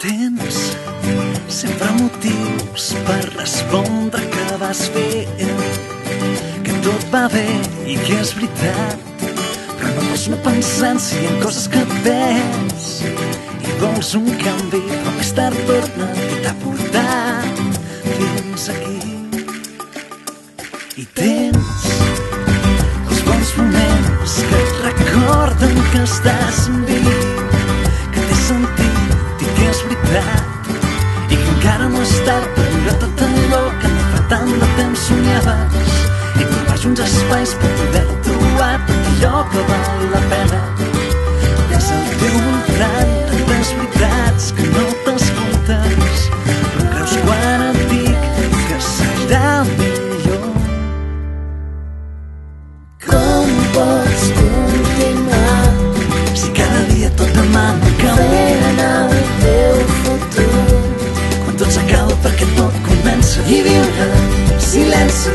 Tens sempre motius per respondre que vas bé, que tot va bé i que és veritat, però no pots no pensar si hi ha coses que ves i vols un canvi, però més tard torna i t'ha portat fins aquí. I tens els bons moments que et recorden que estàs viu, que té sentit i que és veritat, i que encara no és tard per viure tot allò que no fa tant de temps sonyaves, i trobar junts espais per poder trobar tot allò que val la pena. Tens al teu voltant tantes veritats que no t'escoltes, però creus quan et dic que serà millor. Com pots continuar Si cada dia tot demana canvi, fent el teu futur quan tot s'acaba perquè tot comença, i viure en silenci,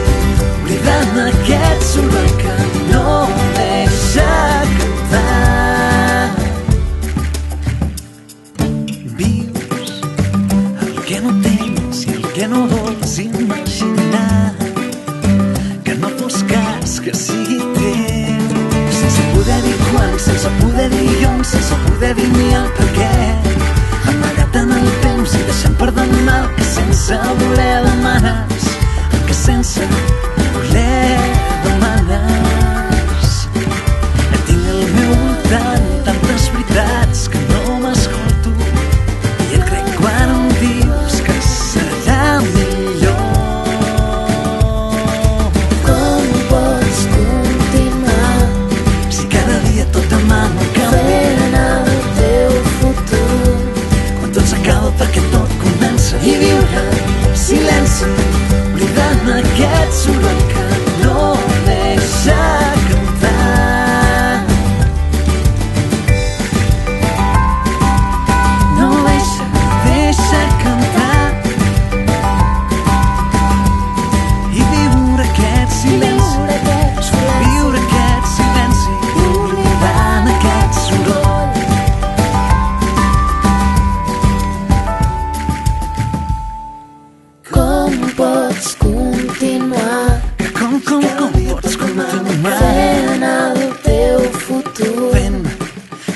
oblidant aquest soroll que no deixa cantar. Vius el que no tens i el que no vols imaginar, que no fos cas que sigui teu, sense poder dir quan, sense poder dir on, sense poder dir ni el per què, amagat en el temps i deixant per demà el que sense voler demanes, el que sense voler demanes. Tinc al meu voltant tantes veritats que no m'escolto, i et crec quan em dius que serà millor. Com pots continuar Si cada dia tot demana un canvi, fent el teu futur quan tot s'acaba perquè tot comença, i viure en silenci, oblidant aquest soroll que no deixa cantar. No deixa cantar, i viure aquest silenci, viure aquest silenci, oblidant aquest soroll. Com pots continuar Com pots continuar fent el teu futur fent,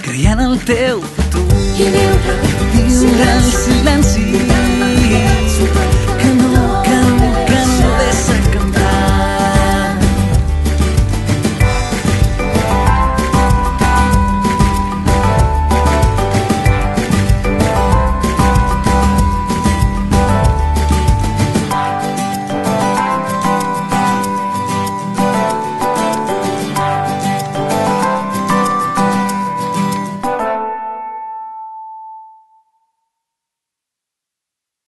creant el teu futur, i viure viure en silenci,